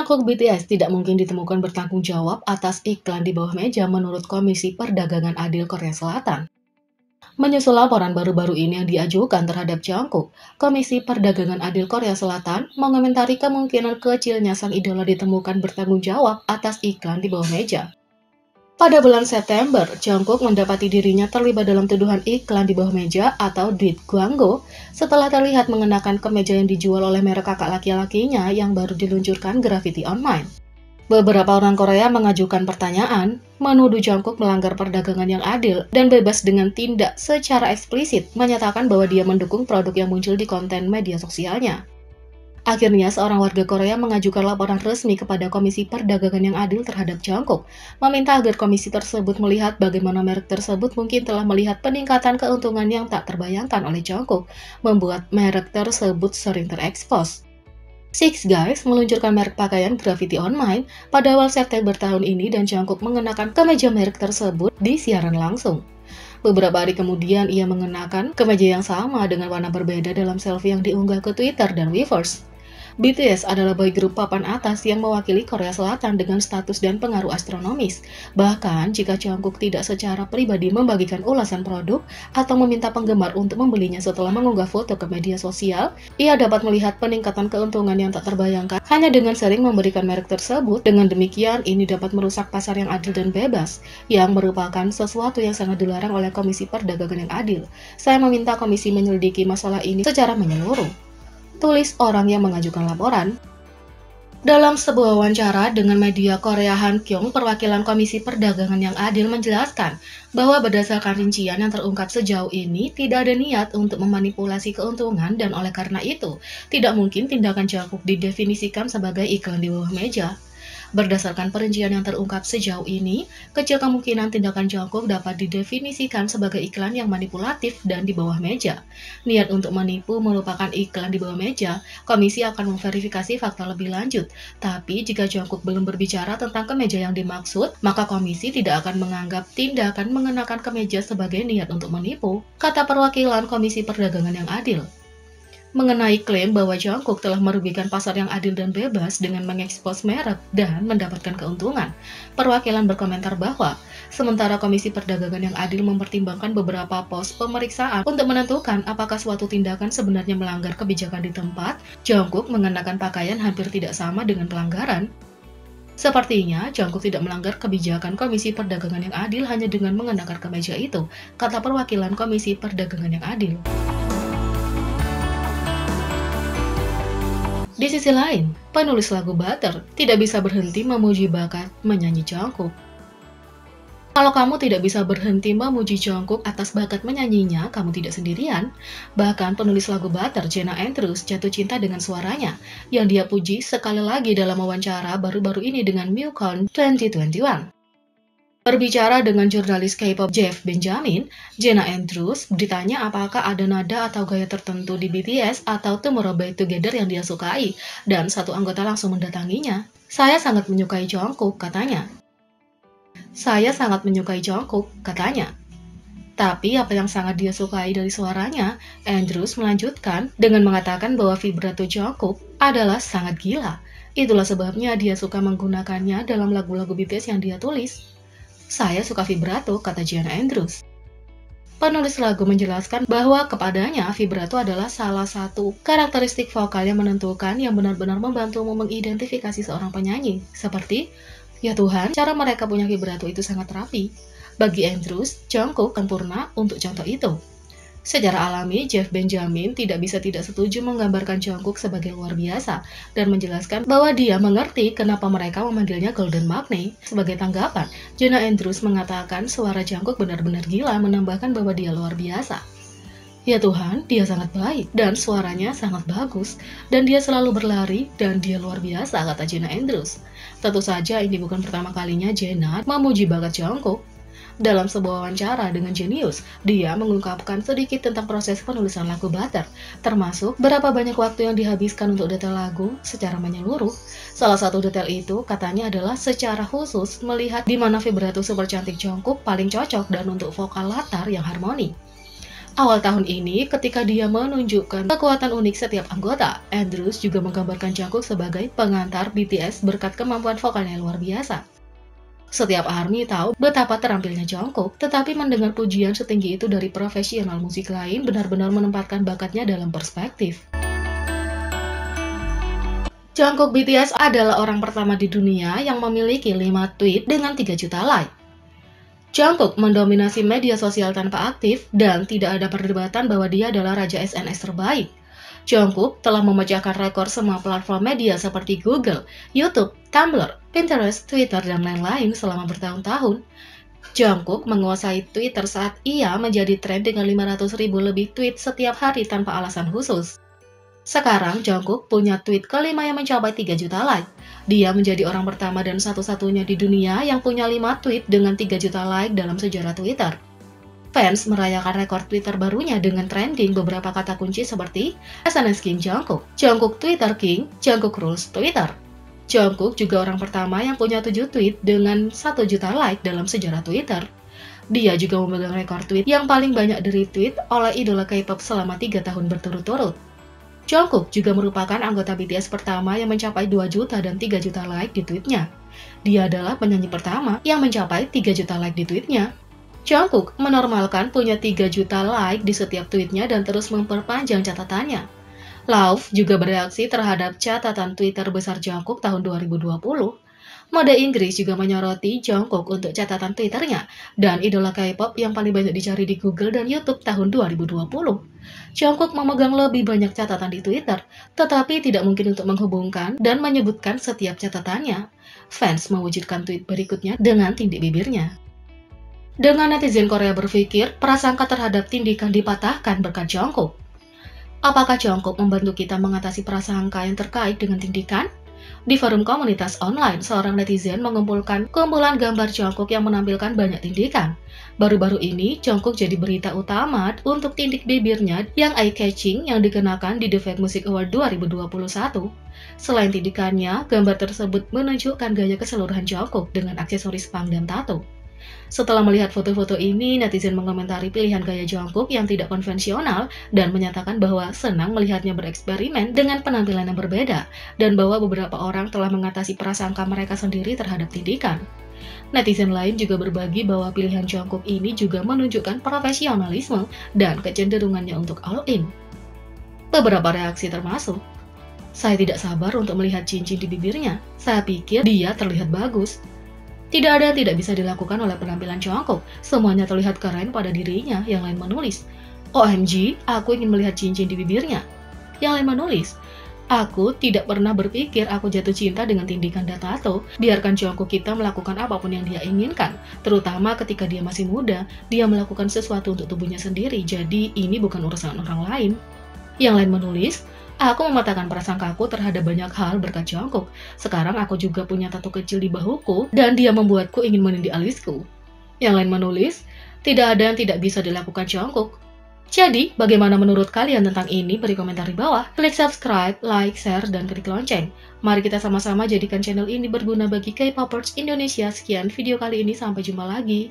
Jungkook BTS tidak mungkin ditemukan bertanggung jawab atas iklan di bawah meja menurut Komisi Perdagangan Adil Korea Selatan. Menyusul laporan baru-baru ini yang diajukan terhadap Jungkook, Komisi Perdagangan Adil Korea Selatan mengomentari kemungkinan kecilnya sang idola ditemukan bertanggung jawab atas iklan di bawah meja. Pada bulan September, Jungkook mendapati dirinya terlibat dalam tuduhan iklan di bawah meja atau duit guanggo setelah terlihat mengenakan kemeja yang dijual oleh merek kakak laki-lakinya yang baru diluncurkan Gravity Online. Beberapa orang Korea mengajukan pertanyaan, menuduh Jungkook melanggar perdagangan yang adil dan bebas dengan tindak secara eksplisit menyatakan bahwa dia mendukung produk yang muncul di konten media sosialnya. Akhirnya, seorang warga Korea mengajukan laporan resmi kepada Komisi Perdagangan yang Adil terhadap Jungkook, meminta agar komisi tersebut melihat bagaimana merek tersebut mungkin telah melihat peningkatan keuntungan yang tak terbayangkan oleh Jungkook, membuat merek tersebut sering terekspos. Six Guys meluncurkan merek pakaian Gravity Online pada awal September tahun ini dan Jungkook mengenakan kemeja merek tersebut di siaran langsung. Beberapa hari kemudian, ia mengenakan kemeja yang sama dengan warna berbeda dalam selfie yang diunggah ke Twitter dan Weverse. BTS adalah boy group papan atas yang mewakili Korea Selatan dengan status dan pengaruh astronomis. Bahkan, jika Jungkook tidak secara pribadi membagikan ulasan produk atau meminta penggemar untuk membelinya setelah mengunggah foto ke media sosial, ia dapat melihat peningkatan keuntungan yang tak terbayangkan hanya dengan sering memberikan merek tersebut. Dengan demikian, ini dapat merusak pasar yang adil dan bebas, yang merupakan sesuatu yang sangat dilarang oleh Komisi Perdagangan yang Adil. Saya meminta komisi menyelidiki masalah ini secara menyeluruh, tulis orang yang mengajukan laporan. Dalam sebuah wawancara dengan media Korea Hankyong, perwakilan Komisi Perdagangan yang Adil menjelaskan bahwa berdasarkan rincian yang terungkap sejauh ini, tidak ada niat untuk memanipulasi keuntungan dan oleh karena itu, tidak mungkin tindakan Jungkook didefinisikan sebagai iklan di bawah meja. Berdasarkan perincian yang terungkap sejauh ini, kecil kemungkinan tindakan Jungkook dapat didefinisikan sebagai iklan yang manipulatif dan di bawah meja. Niat untuk menipu merupakan iklan di bawah meja, komisi akan memverifikasi fakta lebih lanjut. Tapi jika Jungkook belum berbicara tentang kemeja yang dimaksud, maka komisi tidak akan menganggap tindakan mengenakan kemeja sebagai niat untuk menipu, kata perwakilan Komisi Perdagangan yang Adil. Mengenai klaim bahwa Jungkook telah merugikan pasar yang adil dan bebas dengan mengekspos merek dan mendapatkan keuntungan, perwakilan berkomentar bahwa sementara Komisi Perdagangan yang Adil mempertimbangkan beberapa pos pemeriksaan untuk menentukan apakah suatu tindakan sebenarnya melanggar kebijakan di tempat, Jungkook mengenakan pakaian hampir tidak sama dengan pelanggaran. Sepertinya, Jungkook tidak melanggar kebijakan Komisi Perdagangan yang Adil hanya dengan mengenakan kemeja itu, kata perwakilan Komisi Perdagangan yang Adil. Di sisi lain, penulis lagu Butter tidak bisa berhenti memuji bakat menyanyi Jungkook. Kalau kamu tidak bisa berhenti memuji Jungkook atas bakat menyanyinya, kamu tidak sendirian. Bahkan penulis lagu Butter, Jenna Andrews, jatuh cinta dengan suaranya, yang dia puji sekali lagi dalam wawancara baru-baru ini dengan MUCON 2021. Berbicara dengan jurnalis K-pop Jeff Benjamin, Jenna Andrews ditanya apakah ada nada atau gaya tertentu di BTS atau Tomorrow by Together yang dia sukai, dan satu anggota langsung mendatanginya. Saya sangat menyukai Jungkook, katanya. Saya sangat menyukai Jungkook, katanya. Tapi apa yang sangat dia sukai dari suaranya, Andrews melanjutkan dengan mengatakan bahwa vibrato Jungkook adalah sangat gila. Itulah sebabnya dia suka menggunakannya dalam lagu-lagu BTS yang dia tulis. Saya suka vibrato, kata Jenna Andrews. Penulis lagu menjelaskan bahwa kepadanya vibrato adalah salah satu karakteristik vokal yang menentukan yang benar-benar membantumu mengidentifikasi seorang penyanyi. Seperti, ya Tuhan, cara mereka punya vibrato itu sangat rapi. Bagi Andrews, Jungkook sempurna untuk contoh itu. Secara alami, Jeff Benjamin tidak bisa tidak setuju menggambarkan Jungkook sebagai luar biasa dan menjelaskan bahwa dia mengerti kenapa mereka memanggilnya Golden Magne. Sebagai tanggapan, Jenna Andrews mengatakan suara Jungkook benar-benar gila, menambahkan bahwa dia luar biasa. Ya Tuhan, dia sangat baik dan suaranya sangat bagus dan dia selalu berlari dan dia luar biasa, kata Jenna Andrews. Tentu saja ini bukan pertama kalinya Jenna memuji bakat Jungkook. Dalam sebuah wawancara dengan Genius, dia mengungkapkan sedikit tentang proses penulisan lagu Butter, termasuk berapa banyak waktu yang dihabiskan untuk detail lagu secara menyeluruh. Salah satu detail itu katanya adalah secara khusus melihat di mana vibrato super cantik Jungkook paling cocok dan untuk vokal latar yang harmoni. Awal tahun ini, ketika dia menunjukkan kekuatan unik setiap anggota, Andrews juga menggambarkan Jungkook sebagai pengantar BTS berkat kemampuan vokalnya yang luar biasa. Setiap ARMY tahu betapa terampilnya Jungkook, tetapi mendengar pujian setinggi itu dari profesional musik lain benar-benar menempatkan bakatnya dalam perspektif. Jungkook BTS adalah orang pertama di dunia yang memiliki 5 tweet dengan 3 juta like. Jungkook mendominasi media sosial tanpa aktif dan tidak ada perdebatan bahwa dia adalah raja SNS terbaik. Jungkook telah memecahkan rekor semua platform media seperti Google, YouTube, Tumblr, Pinterest, Twitter, dan lain-lain selama bertahun-tahun. Jungkook menguasai Twitter saat ia menjadi tren dengan 500.000 lebih tweet setiap hari tanpa alasan khusus. Sekarang Jungkook punya tweet kelima yang mencapai 3 juta like. Dia menjadi orang pertama dan satu-satunya di dunia yang punya 5 tweet dengan 3 juta like dalam sejarah Twitter. Fans merayakan rekor Twitter barunya dengan trending beberapa kata kunci seperti SNS King Jungkook, Jungkook Twitter King, Jungkook Rules Twitter. Jungkook juga orang pertama yang punya 7 tweet dengan 1 juta like dalam sejarah Twitter. Dia juga memegang rekor tweet yang paling banyak di-retweet oleh idola K-pop selama 3 tahun berturut-turut. Jungkook juga merupakan anggota BTS pertama yang mencapai 2 juta dan 3 juta like di tweetnya. Dia adalah penyanyi pertama yang mencapai 3 juta like di tweetnya. Jungkook menormalkan punya 3 juta like di setiap tweetnya dan terus memperpanjang catatannya. Love juga bereaksi terhadap catatan Twitter besar Jungkook tahun 2020. Mode Inggris juga menyoroti Jungkook untuk catatan Twitternya dan idola K-pop yang paling banyak dicari di Google dan YouTube tahun 2020. Jungkook memegang lebih banyak catatan di Twitter, tetapi tidak mungkin untuk menghubungkan dan menyebutkan setiap catatannya. Fans mewujudkan tweet berikutnya dengan tindik bibirnya. Dengan netizen Korea berpikir, prasangka terhadap tindikan dipatahkan berkat Jungkook. Apakah Jungkook membantu kita mengatasi prasangka yang terkait dengan tindikan? Di forum komunitas online, seorang netizen mengumpulkan kumpulan gambar Jungkook yang menampilkan banyak tindikan. Baru-baru ini, Jungkook jadi berita utama untuk tindik bibirnya yang eye-catching yang dikenakan di The Fed Music Award 2021. Selain tindikannya, gambar tersebut menunjukkan gaya keseluruhan Jungkook dengan aksesoris punk dan tato. Setelah melihat foto-foto ini, netizen mengomentari pilihan gaya Jungkook yang tidak konvensional dan menyatakan bahwa senang melihatnya bereksperimen dengan penampilan yang berbeda dan bahwa beberapa orang telah mengatasi prasangka mereka sendiri terhadap tindikan. Netizen lain juga berbagi bahwa pilihan Jungkook ini juga menunjukkan profesionalisme dan kecenderungannya untuk all-in. Beberapa reaksi termasuk, "Saya tidak sabar untuk melihat cincin di bibirnya. Saya pikir dia terlihat bagus. Tidak ada yang tidak bisa dilakukan oleh penampilan Jungkook. Semuanya terlihat keren pada dirinya." Yang lain menulis, "OMG, aku ingin melihat cincin di bibirnya." Yang lain menulis, "Aku tidak pernah berpikir aku jatuh cinta dengan tindikan dan tato. Biarkan Jungkook kita melakukan apapun yang dia inginkan. Terutama ketika dia masih muda, dia melakukan sesuatu untuk tubuhnya sendiri. Jadi ini bukan urusan orang lain." Yang lain menulis, "Aku mematahkan prasangkaku terhadap banyak hal berkat Jungkook. Sekarang aku juga punya tato kecil di bahuku dan dia membuatku ingin menindih alisku." Yang lain menulis, "Tidak ada yang tidak bisa dilakukan Jungkook." Jadi, bagaimana menurut kalian tentang ini? Beri komentar di bawah. Klik subscribe, like, share, dan klik lonceng. Mari kita sama-sama jadikan channel ini berguna bagi K-popers Indonesia. Sekian video kali ini, sampai jumpa lagi.